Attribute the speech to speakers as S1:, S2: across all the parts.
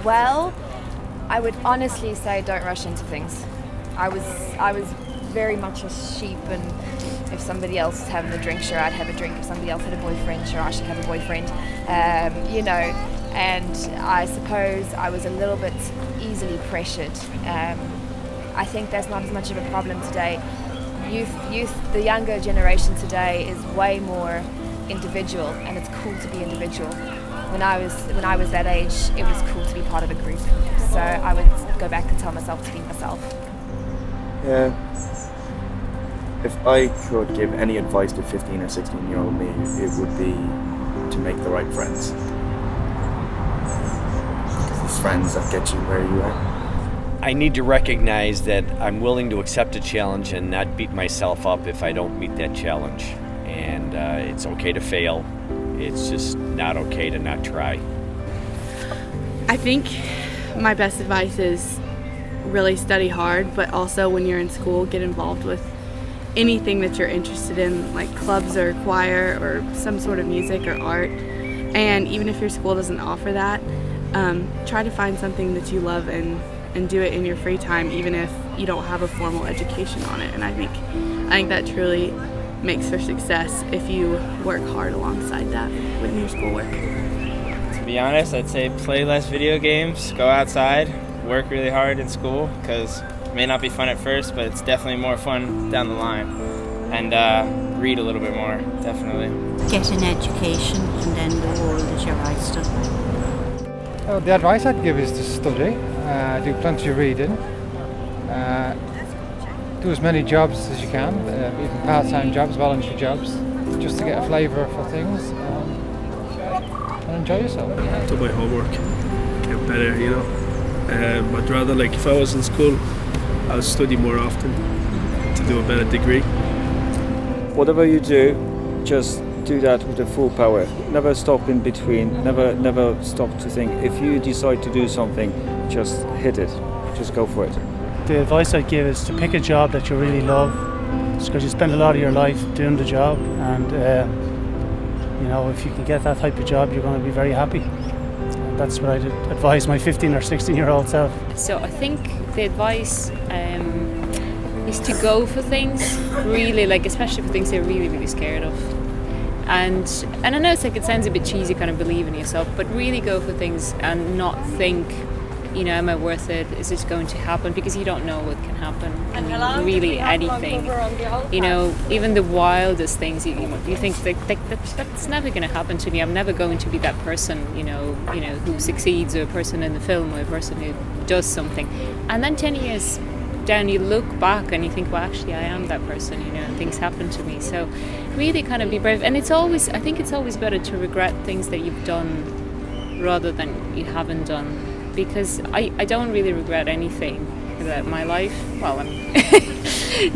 S1: Well, I would honestly say don't rush into things. I was very much a sheep, and if somebody else was having a drink, sure, I'd have a drink. If somebody else had a boyfriend, sure, I should have a boyfriend. And I suppose I was a little bit easily pressured. I think that's not as much of a problem today. Youth, the younger generation today is way more individual, and it's cool to be individual. When I was that age, it was cool to be part of a group. So I would go back and tell myself to be myself.
S2: Yeah. If I could give any advice to 15 or 16-year-old me, it would be to make the right friends. Because it's friends that get you where you are.
S3: I need to recognize that I'm willing to accept a challenge and not beat myself up if I don't meet that challenge. And it's okay to fail. It's just not okay to not try.
S4: I think my best advice is really study hard, but also when you're in school, get involved with anything that you're interested in, like clubs or choir or some sort of music or art. And even if your school doesn't offer that, try to find something that you love and do it in your free time, even if you don't have a formal education on it. And I think that truly makes for success if you work hard alongside that with your schoolwork.
S5: To be honest, I'd say play less video games, go outside, work really hard in school, because it may not be fun at first, but it's definitely more fun down the line. And read a little bit more, definitely.
S6: Get an education and then the world is your oyster.
S7: The advice I'd give is to study, do plenty of reading, do as many jobs as you can, even part-time jobs, voluntary jobs, just to get a flavour for things, and enjoy yourself.
S8: Do my homework, get better, you know. I'd rather, like, if I was in school, I would study more often to do a better degree.
S9: Whatever you do, just do that with the full power. Never stop in between, never stop to think. If you decide to do something, just hit it, just go for it.
S10: The advice I'd give is to pick a job that you really love, because you spend a lot of your life doing the job, and if you can get that type of job, you're going to be very happy. And that's what I'd advise my 15 or 16-year-old self.
S11: So I think the advice is to go for things, really, especially for things you're really, really scared of. And I know it sounds a bit cheesy, kind of believe in yourself, but really go for things and not think, am I worth it? Is this going to happen? Because you don't know what can happen. And really anything. Even the wildest things, you think that's never going to happen to me. I'm never going to be that person, who succeeds, or a person in the film, or a person who does something. And then 10 years down, you look back and you think, well, actually, I am that person, and things happen to me. So really kind of be brave. And I think it's always better to regret things that you've done rather than you haven't done. Because I don't really regret anything about my life. Well, I mean,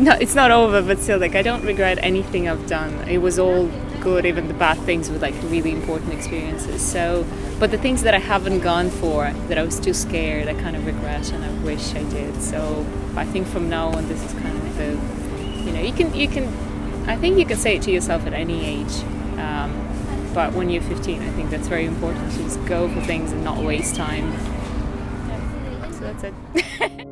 S11: no, it's not over, but still, I don't regret anything I've done. It was all good, even the bad things were really important experiences. So, but the things that I haven't gone for, that I was too scared, I kind of regret, and I wish I did. So I think from now on, this is kind of I think you can say it to yourself at any age. But when you're 15, I think that's very important to just go for things and not waste time. So that's it.